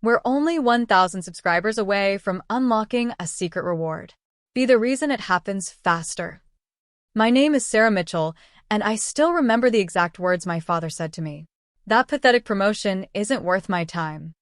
We're only 1,000 subscribers away from unlocking a secret reward. Be the reason it happens faster. My name is Sarah Mitchell, and I still remember the exact words my father said to me. That pathetic promotion isn't worth my time.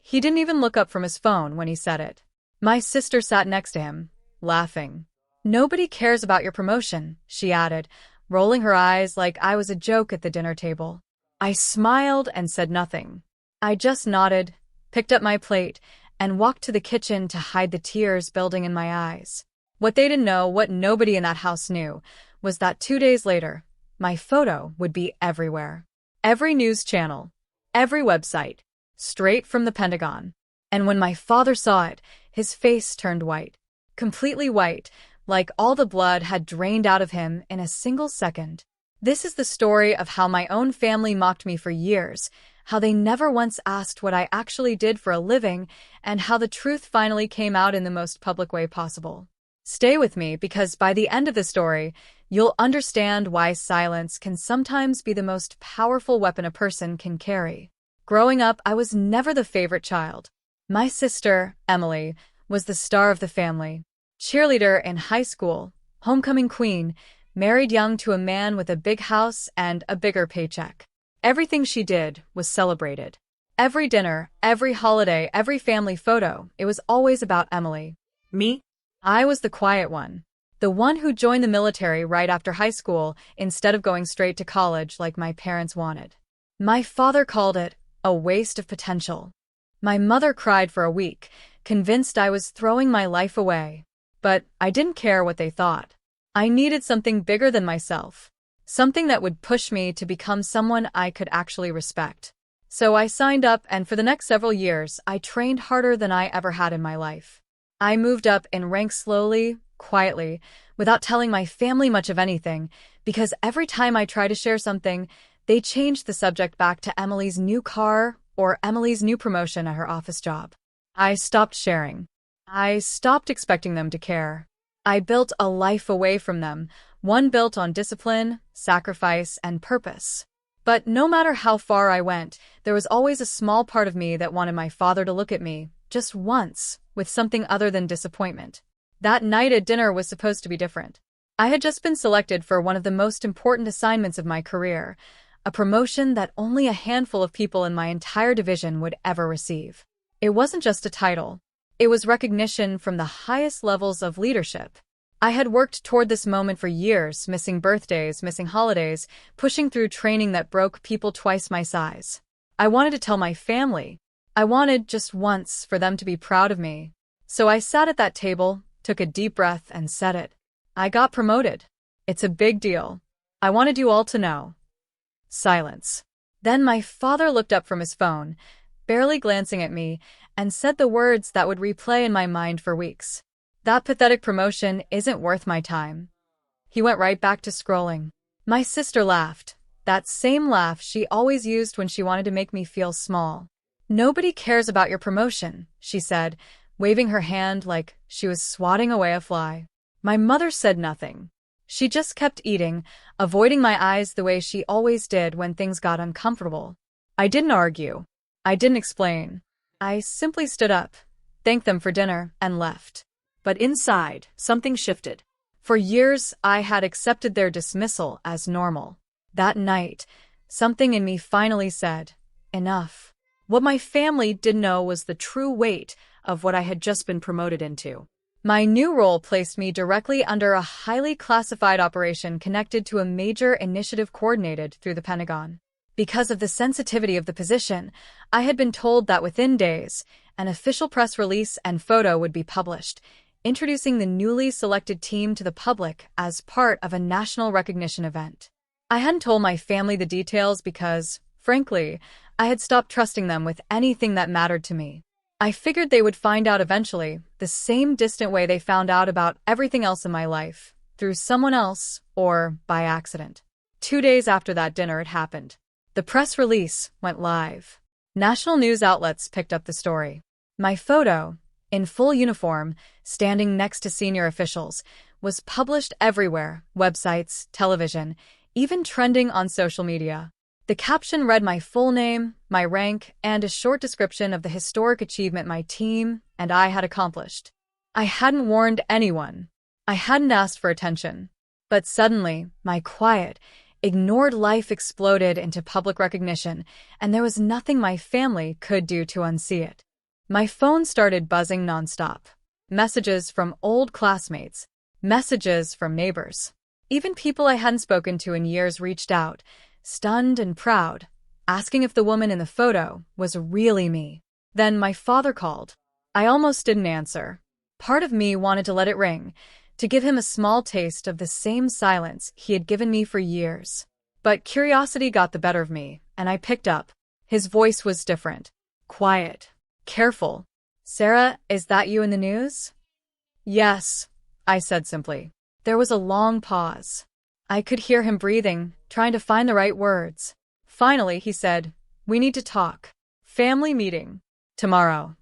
He didn't even look up from his phone when he said it. My sister sat next to him, laughing. Nobody cares about your promotion, she added, rolling her eyes like I was a joke at the dinner table. I smiled and said nothing. I just nodded, picked up my plate, and walked to the kitchen to hide the tears building in my eyes. What they didn't know, what nobody in that house knew, was that 2 days later, my photo would be everywhere. Every news channel, every website, straight from the Pentagon. And when my father saw it, his face turned white. Completely white, like all the blood had drained out of him in a single second. This is the story of how my own family mocked me for years, how they never once asked what I actually did for a living, and how the truth finally came out in the most public way possible. Stay with me, because by the end of the story, you'll understand why silence can sometimes be the most powerful weapon a person can carry. Growing up, I was never the favorite child. My sister, Emily, was the star of the family. Cheerleader in high school, homecoming queen, married young to a man with a big house and a bigger paycheck. Everything she did was celebrated. Every dinner, every holiday, every family photo, it was always about Emily. Me? I was the quiet one. The one who joined the military right after high school instead of going straight to college like my parents wanted. My father called it a waste of potential. My mother cried for a week, convinced I was throwing my life away. But I didn't care what they thought. I needed something bigger than myself. Something that would push me to become someone I could actually respect. So I signed up, and for the next several years, I trained harder than I ever had in my life. I moved up in ranks slowly, quietly, without telling my family much of anything, because every time I tried to share something, they changed the subject back to Emily's new car or Emily's new promotion at her office job. I stopped sharing. I stopped expecting them to care. I built a life away from them, one built on discipline, sacrifice, and purpose. But no matter how far I went, there was always a small part of me that wanted my father to look at me, just once, with something other than disappointment. That night at dinner was supposed to be different. I had just been selected for one of the most important assignments of my career, a promotion that only a handful of people in my entire division would ever receive. It wasn't just a title. It was recognition from the highest levels of leadership. I had worked toward this moment for years, missing birthdays, missing holidays, pushing through training that broke people twice my size. I wanted to tell my family. I wanted, just once, for them to be proud of me. So I sat at that table, took a deep breath, and said it. I got promoted. It's a big deal. I wanted you all to know. Silence. Then my father looked up from his phone, barely glancing at me, and said the words that would replay in my mind for weeks. That pathetic promotion isn't worth my time. He went right back to scrolling. My sister laughed. That same laugh she always used when she wanted to make me feel small. Nobody cares about your promotion, she said, waving her hand like she was swatting away a fly. My mother said nothing. She just kept eating, avoiding my eyes the way she always did when things got uncomfortable. I didn't argue. I didn't explain. I simply stood up, thanked them for dinner, and left. But inside, something shifted. For years, I had accepted their dismissal as normal. That night, something in me finally said, enough. What my family didn't know was the true weight of what I had just been promoted into. My new role placed me directly under a highly classified operation connected to a major initiative coordinated through the Pentagon. Because of the sensitivity of the position, I had been told that within days, an official press release and photo would be published, introducing the newly selected team to the public as part of a national recognition event. I hadn't told my family the details because, frankly, I had stopped trusting them with anything that mattered to me. I figured they would find out eventually, the same distant way they found out about everything else in my life, through someone else or by accident. 2 days after that dinner, it happened. The press release went live. National news outlets picked up the story. My photo, in full uniform, standing next to senior officials, was published everywhere, websites, television, even trending on social media. The caption read my full name, my rank, and a short description of the historic achievement my team and I had accomplished. I hadn't warned anyone. I hadn't asked for attention. But suddenly, my quiet, ignored life exploded into public recognition, and there was nothing my family could do to unsee it. My phone started buzzing nonstop. Messages from old classmates, messages from neighbors. Even people I hadn't spoken to in years reached out, stunned and proud, asking if the woman in the photo was really me. Then my father called. I almost didn't answer. Part of me wanted to let it ring, to give him a small taste of the same silence he had given me for years. But curiosity got the better of me, and I picked up. His voice was different. Quiet. Careful. "Sarah, is that you in the news?" "Yes," I said simply. There was a long pause. I could hear him breathing, trying to find the right words. Finally, he said, "We need to talk. Family meeting. Tomorrow."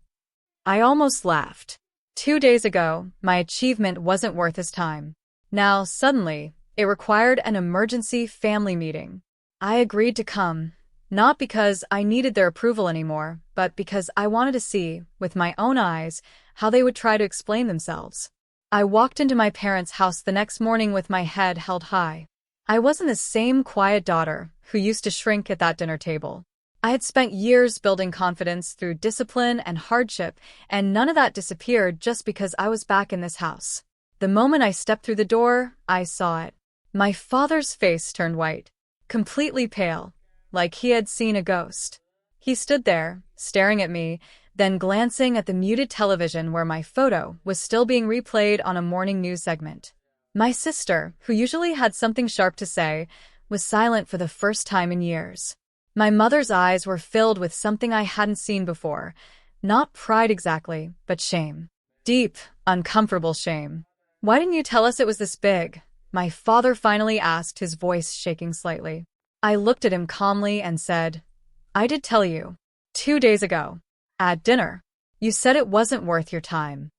I almost laughed. 2 days ago, my achievement wasn't worth his time. Now, suddenly, it required an emergency family meeting. I agreed to come, not because I needed their approval anymore, but because I wanted to see, with my own eyes, how they would try to explain themselves. I walked into my parents' house the next morning with my head held high. I wasn't the same quiet daughter who used to shrink at that dinner table. I had spent years building confidence through discipline and hardship, and none of that disappeared just because I was back in this house. The moment I stepped through the door, I saw it. My father's face turned white, completely pale, like he had seen a ghost. He stood there, staring at me, then glancing at the muted television where my photo was still being replayed on a morning news segment. My sister, who usually had something sharp to say, was silent for the first time in years. My mother's eyes were filled with something I hadn't seen before. Not pride exactly, but shame. Deep, uncomfortable shame. "Why didn't you tell us it was this big?" my father finally asked, his voice shaking slightly. I looked at him calmly and said, "I did tell you. 2 days ago. At dinner. You said it wasn't worth your time."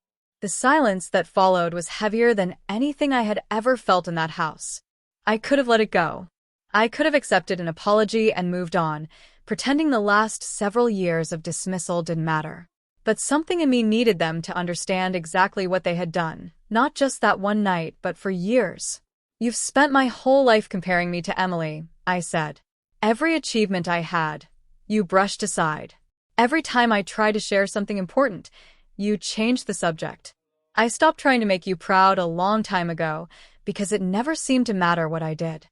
The silence that followed was heavier than anything I had ever felt in that house. I could have let it go. I could have accepted an apology and moved on, pretending the last several years of dismissal didn't matter. But something in me needed them to understand exactly what they had done, not just that one night, but for years. "You've spent my whole life comparing me to Emily," I said. "Every achievement I had, you brushed aside. Every time I tried to share something important, you changed the subject. I stopped trying to make you proud a long time ago because it never seemed to matter what I did."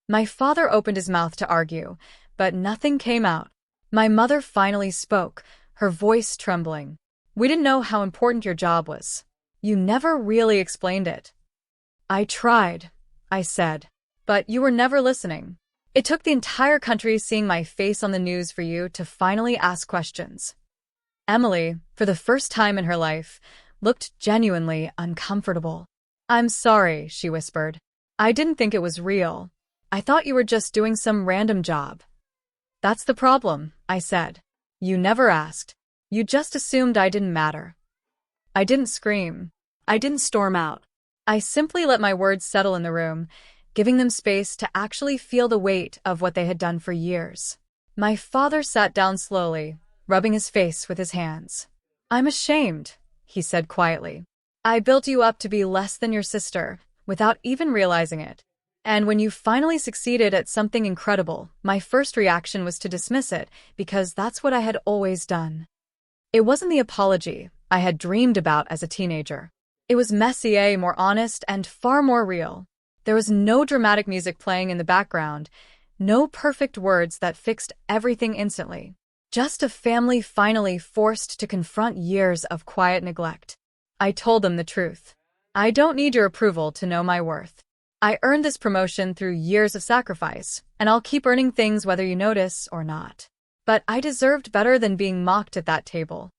My father opened his mouth to argue, but nothing came out. My mother finally spoke, her voice trembling. "We didn't know how important your job was. You never really explained it." "I tried," I said. "But you were never listening. It took the entire country seeing my face on the news for you to finally ask questions." Emily, for the first time in her life, looked genuinely uncomfortable. "I'm sorry," she whispered. "I didn't think it was real. I thought you were just doing some random job." "That's the problem," I said. "You never asked. You just assumed I didn't matter." I didn't scream. I didn't storm out. I simply let my words settle in the room, giving them space to actually feel the weight of what they had done for years. My father sat down slowly, rubbing his face with his hands. "I'm ashamed," he said quietly. "I built you up to be less than your sister, without even realizing it. And when you finally succeeded at something incredible, my first reaction was to dismiss it, because that's what I had always done." It wasn't the apology I had dreamed about as a teenager. It was messier, more honest, and far more real. There was no dramatic music playing in the background, no perfect words that fixed everything instantly. Just a family finally forced to confront years of quiet neglect. I told them the truth. "I don't need your approval to know my worth. I earned this promotion through years of sacrifice, and I'll keep earning things whether you notice or not. But I deserved better than being mocked at that table."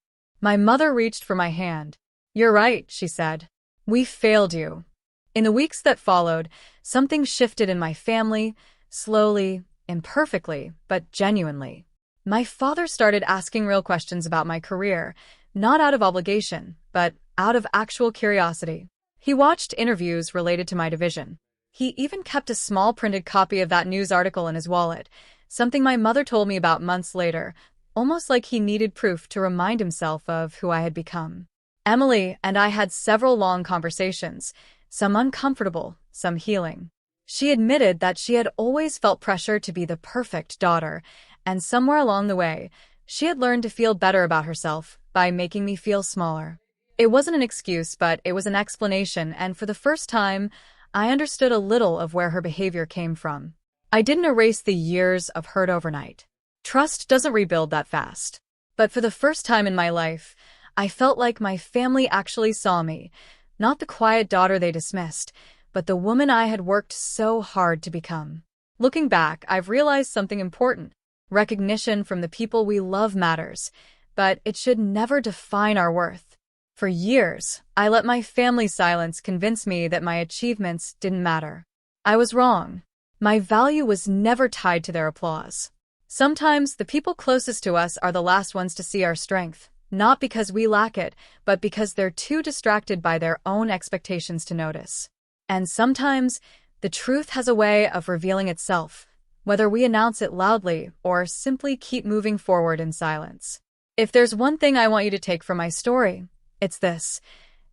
My mother reached for my hand. "You're right," she said. "We failed you." In the weeks that followed, something shifted in my family, slowly, imperfectly, but genuinely. My father started asking real questions about my career, not out of obligation, but out of actual curiosity. He watched interviews related to my division. He even kept a small printed copy of that news article in his wallet, something my mother told me about months later, almost like he needed proof to remind himself of who I had become. Emily and I had several long conversations, some uncomfortable, some healing. She admitted that she had always felt pressure to be the perfect daughter, and somewhere along the way, she had learned to feel better about herself by making me feel smaller. It wasn't an excuse, but it was an explanation, and for the first time, I understood a little of where her behavior came from. I didn't erase the years of hurt overnight. Trust doesn't rebuild that fast. But for the first time in my life, I felt like my family actually saw me, not the quiet daughter they dismissed, but the woman I had worked so hard to become. Looking back, I've realized something important. Recognition from the people we love matters, but it should never define our worth. For years, I let my family's silence convince me that my achievements didn't matter. I was wrong. My value was never tied to their applause. Sometimes the people closest to us are the last ones to see our strength, not because we lack it, but because they're too distracted by their own expectations to notice. And sometimes, the truth has a way of revealing itself, whether we announce it loudly or simply keep moving forward in silence. If there's one thing I want you to take from my story, it's this: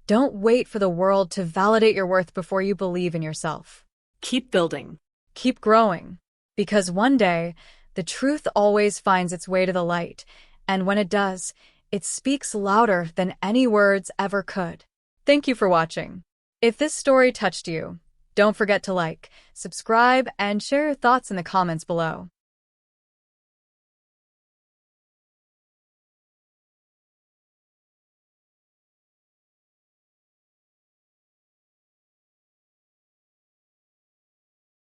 don't wait for the world to validate your worth before you believe in yourself. Keep building. Keep growing. Because one day, the truth always finds its way to the light, and when it does, it speaks louder than any words ever could. Thank you for watching. If this story touched you, don't forget to like, subscribe, and share your thoughts in the comments below.